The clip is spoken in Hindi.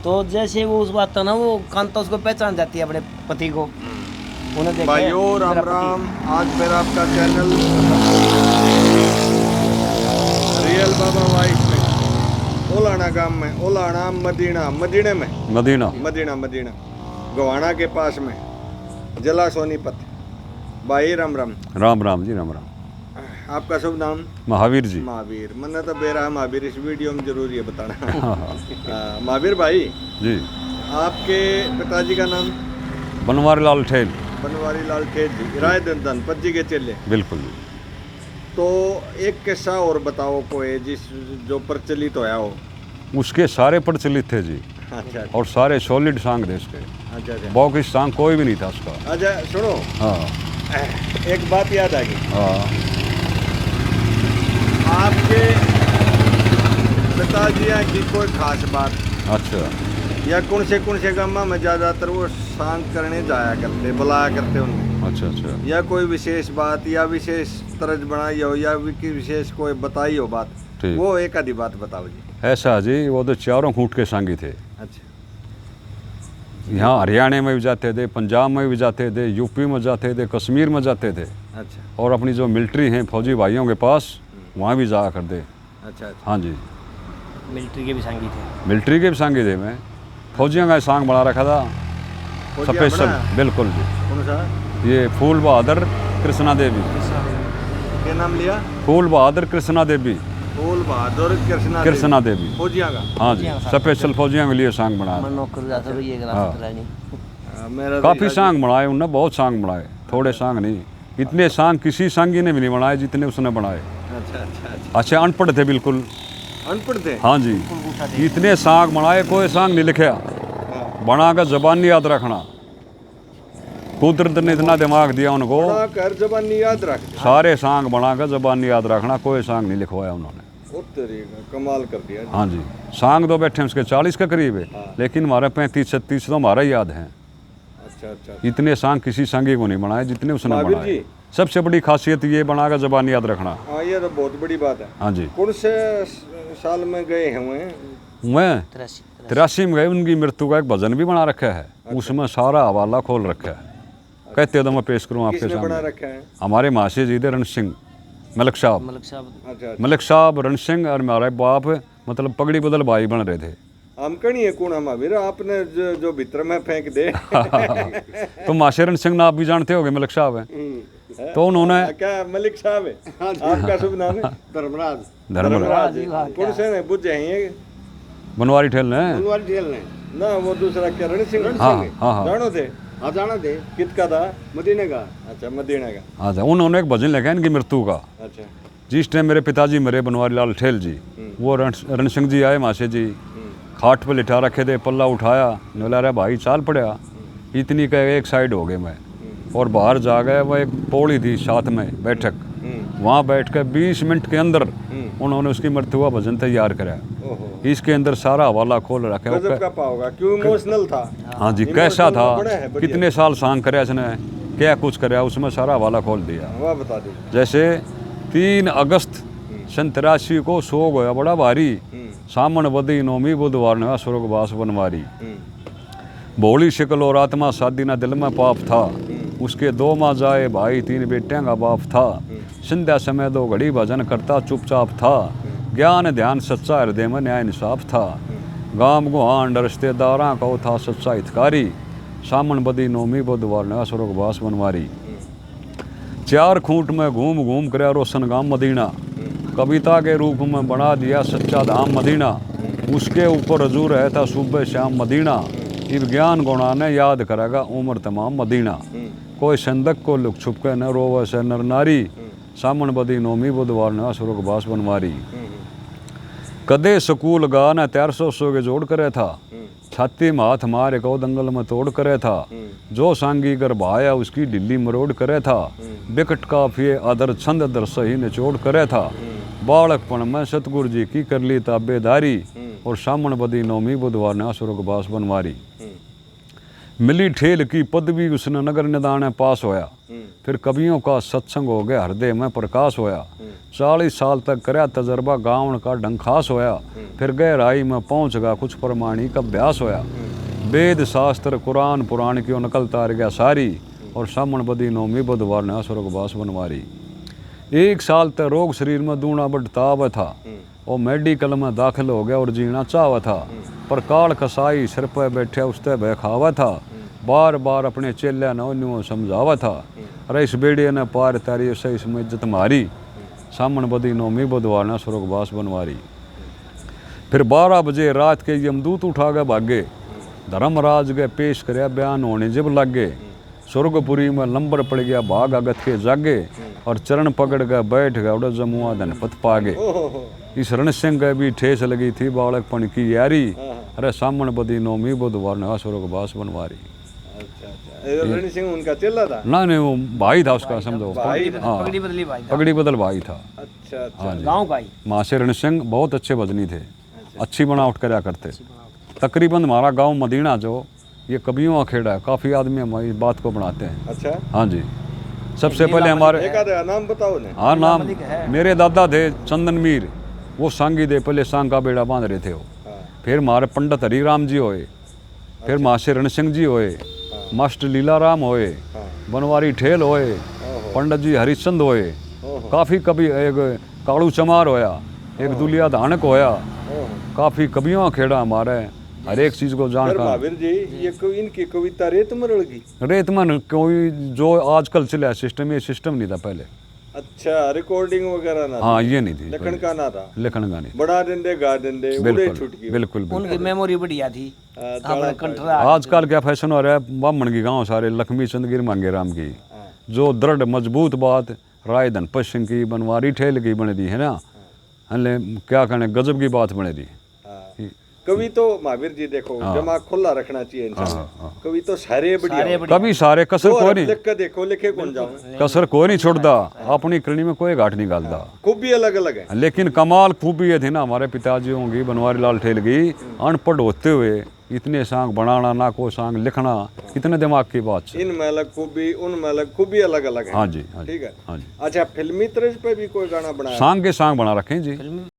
तो जैसे वो उस बात था ना, वो कांता उसको पहचान जाती है अपने पति को। उन्हें देखा भाइयों राम मेरा पति। राम। आज फिर आपका चैनल रियल बाबा वाइफ में ओलाना गांव में, ओलाना मदीना, मदीने में, मदीना मदीना मदीना गवाना के पास में, जिला सोनीपत। भाई राम राम। राम राम जी, राम राम। आपका शुभ नाम? महावीर जी। महावीर। मैंने तो बेरा महावीर इस वीडियो में जरूरी है बताना। हाँ हाँ महावीर भाई, जी। आपके पिताजी का नाम? बनवारी लाल ठेल। बनवारी लाल ठेठ जी, राय धनपत जी के चेले। बिल्कुल जी। तो एक किस्सा और बताओ कोई जिस जो प्रचलित होया हो। उसके सारे प्रचलित थे जी, अच्छा और सारे सॉलिड सॉन्ग थे उसके। अच्छा अच्छा बॉक्स सॉन्ग कोई भी नहीं था उसका। अच्छा। सुनो, हाँ एक बात याद आ गई। हाँ। आपके पिताजी की कोई खास बात अच्छा या कौन से गामा में ज़्यादातर वो शांत करने जाया करते, बुलाया करते उन्हें, अच्छा अच्छा। या कोई विशेष बात या विशेष तरज बनाई हो या विशेष कोई बताई हो बात, ठीक। वो एक आधी बात बताओ जी। ऐसा जी, वो तो चारों खूंट के सांगी थे। अच्छा यहाँ हरियाणा में भी जाते थे, पंजाब में भी जाते थे, यूपी में जाते थे, कश्मीर में जाते थे, अच्छा और अपनी जो मिलिट्री हैं फौजी भाइयों के पास वहाँ भी जाया करते। अच्छा अच्छा। हाँ जी, मिलिट्री के भी संगी थे। मिलिट्री के भी सांगी थे। मैं फौजियों का सांग बना रखा था फौजिया स्पेशल। बना? बिल्कुल जी। कौन सा? ये फूल बहादुर कृष्णा देवी। क्या नाम लिया? फूल बहादुर कृष्णा देवी। फूल बहादुर कृष्णा देवी। फौजिया का? हाँ जी, स्पेशल फौजियों के लिए सांग बनाया। मनोकर जाता तो ये हाँ। गला नहीं। मेरा तो काफ़ी याद- सांग बनाए उनने, बहुत सांग बनाए, थोड़े सांग नहीं। इतने सांग किसी सांगी ने भी नहीं बनाए जितने उसने बनाए। अच्छा अच्छा अच्छा। अच्छे अनपढ़ थे बिल्कुल। अनपढ़ थे? हाँ जी, इतने सांग बनाए, कोई सांग नहीं लिखा। हाँ। बना कर जबान नहीं याद रखना। कुदरत ने इतना दिमाग दिया उनको, बड़ा कर जबानी याद रख। सारे सांग बना कर जबान नहीं याद रखना, कोई सांग नहीं लिखवाया उन्होंने। ओ तेरी का, कमाल कर दिया। हाँ जी, सांग तो बैठे हैं उसके 40 के करीब है, हाँ। लेकिन हमारे 35-36 तो हमारा ही याद है। अच्छा अच्छा। इतने सांग किसी सांगी को नहीं बनाए जितने उसने महावीर बनाए। जी। सबसे बड़ी खासियत ये बनाकर जबान याद रखना। हाँ, ये तो बहुत बड़ी बात है। हाँ जी। कौन से साल में गए हुए हैं? मैं 83 में गए, उनकी मृत्यु का एक भजन भी बना रखा है। उसमें सारा हवाला खोल रखा है। कहते तो मैं पेश करूँ आपके किसने बना सामने। रखा है? हमारे मासी जी थे रण सिंह, मलिक साहब। मलिक साहब। अच्छा। मलिक साहब, रण सिंह और हमारे बाप मतलब पगड़ी बदल भाई बन रहे थे। हम कहीं है कौन महावीर, आपने जो भीतर में फेंक दे। तो मासी रण सिंह ना आप भी जानते होगे, मलिक साहब हैं। तो उन्होंने क्या मलिक साहब है? आपका शुभ नाम है? धर्मराज। धर्मराज कौन से ने बुझे हैं ये? बनवारी ठेल ने। बनवारी ठेल ने ना, वो दूसरा क्या रण सिंह? हाँ हाँ जानो थे? हाँ जाना थे। किसका था? मदीने का। अच्छा, मदीना का। हाँ था। उन्होंने एक भजन लिखा है इनकी मृत्यु का। अच्छा। जिस टाइम मेरे पिताजी मरे, बनवारी लाल ठेल जी, वो रण सिंह जी आए, मासी जी खाट पर लिटा रखे थे, पल्ला उठाया, बोला अरे भाई चाल पड़ा। इतनी का एक साइड हो गए मैं, और बाहर जा गए। वह एक पौड़ी थी साथ में बैठक, वहाँ बैठ कर 20 मिनट के अंदर उन्होंने उसकी मृत्यु का भजन तैयार कराया। ओहो, इसके अंदर सारा हवाला खोल रखा गजब है। का पाओगा, क्यों इमोशनल था। हाँ जी, कैसा था, बड़ा है, बढ़िया। कितने साल सांग कराया इसने, क्या कुछ कराया, उसमें सारा हवाला खोल दिया। वाह, बता दीजिए। जैसे 3 अगस्त सन 83 को सोग होया बड़ा भारी, सामन बदी नौमी बुधवार ने स्वर्गवास बनवारी। भोली शिकल और आत्मा शादी ना दिल में पाप था, उसके 2 माँ जाए भाई 3 बेटियां का बाप था। संध्या समय 2 घड़ी भजन करता चुपचाप था, ज्ञान ध्यान सच्चा हृदय में न्याय इंसाफ था। गाम गुहांड रिश्तेदारा को था सच्चा हितकारी, सामन बदी नौमी बुधवार ने स्वर्गवास बनवारी। 4 खूंट में घूम घूम कर रोशन गाम मदीना, कविता के रूप में बना दिया सच्चा धाम मदीना। उसके ऊपर रजू रहता सुबह शाम मदीना, इब ज्ञान गुणा ने याद करेगा उम्र तमाम मदीना। कोई संदक को लुक छुप के न रोवे से नर नारी, सामन बदी नौमी बुधवार ने स्वर्गवास बनवारी। कदे सकूल गा ने 400 के जोड़ करे था, छाती में हाथ मारे को दंगल में तोड़ करे था। जो सांगी कर भाया उसकी ढिल्ली मरोड़ करे था, बिकट काफिए अदर छंद दर सही निचोड़ करे था। बालकपन में सतगुरु जी की कर ली ताबेदारी, और सामन बदी नौमी बुधवार ने स्वर्गवास बनवारी। मिली ठेल की पदवी उसने नगर निदान पास होया, फिर कवियों का सत्संग हो गया, हृदय में प्रकाश होया। 40 साल तक करया तजर्बा, गाँव का ढंग खास होया। फिर गहराई में पहुँच गया, कुछ प्रमाणिक अभ्यास होया। वेद शास्त्र कुरान पुराण की नकल तार गया सारी, और सामण बदी नौमी बुधवार ने स्वर्गवास बनवारी। 1 साल तक रोग शरीर में दूना बढ़ता हुआ था, और मेडिकल में दाखिल हो गया और जीना चाहवा था। पर काल कसाई सिर पर बैठे उसते बहखावा था, बार बार अपने चेले ने समझावा था। अरे इस बेड़िए ने पार तारी से इसमें इज्जत मारी, सामण बदी नौमी बुधवार ने स्वर्गवास बनवारी। फिर 12 बजे रात के यमदूत उठा गए भागे, धर्मराज के पेश करया बयान होने जब लगे। स्वर्गपुरी में लंबर पड़ गया भाग अगत के जागे, और चरण पकड़ गए बैठ गया उड़ जमुआ धनपत पागे। इस रणसिंह के भी ठेस लगी थी बालकपन की यारी, अरे सामण बदी नौमी बुधवार ने स्वर्गवास बनवारी। रण सिंह उनका चेला था? ना नहीं, वो भाई था उसका, समझो। हाँ, पगड़ी बदली भाई था। पगड़ी बदल भाई था। अच्छा अच्छा। हाँ जी। गाँव का ही। मासे रण सिंह बहुत अच्छे भजनी थे, अच्छी बनावट करया करते। तकरीबन हमारा गांव मदीना जो ये कवियों का खेड़ा है, काफ़ी आदमी हमारी बात को बनाते हैं। अच्छा। हाँ जी। सबसे पहले हमारे एक आधा नाम बताओ ने। हाँ नाम, मेरे दादा थे चंदन मीर, वो सांगी दे पहले सांग का बेड़ा बांध रहे थे वो। फिर हमारे पंडित हरिराम जी होए, फिर मासे रण सिंह जी होए, मास्टर लीलाराम होए, बनवारी ठेल होए, पंडित जी हरिश्चंद होए, काफ़ी कवि, एक कालू चमार होया, एक दुलिया धानक होया। काफ़ी कवियों का खेड़ा हमारे, हर एक चीज़ को जानकर। महावीर जी ये इनकी कविता रेत में रड़ गई? रेत में कोई जो आजकल चला सिस्टम, ये सिस्टम नहीं था पहले। अच्छा, रिकॉर्डिंग वगैरह ना? हाँ ये नहीं थी, लिखण का ना था? लिखण का नहीं। बड़ा देंदे गा देंदे उड़े छूट गई। बिल्कुल उनकी मेमोरी बढ़िया थी। अपने कंठरा आजकल क्या फैशन हो रहा है, ब्राह्मण की गांव सारे लक्ष्मी चंद गिर मांगे राम की, जो दृढ़ मजबूत बात राय धनपत सिंह की बनवारी ठेल की बन दी है ना, हले क्या कहने गजब की बात बने दी। कवि तो महावीर जी देखो दिमाग खुला रखना चाहिए इंसान। कवि तो सारे बढ़िया, कभी सारे कसर कोई नहीं, लिख के देखो लिखे कौन जाओ, कसर कोई नहीं छोड़ता, अपनी करनी में कोई घाट नहीं डालता। खूबी अलग अलग है, लेकिन कमाल खूबी ये थी ना हमारे पिताजी होंगी बनवारी लाल ठेल की, अनपढ़ होते हुए इतने सांग बनाना ना को सांग लिखना, कितने दिमाग की बात। इनमें अलग खूबी, उनमें अलग खूबी, अलग अलग है। हाँ जी, ठीक है। हाँ जी। अच्छा, फिल्मी तर्ज पे भी कोई गाना बनाया? सांग के सांग बना रखे हैं जी।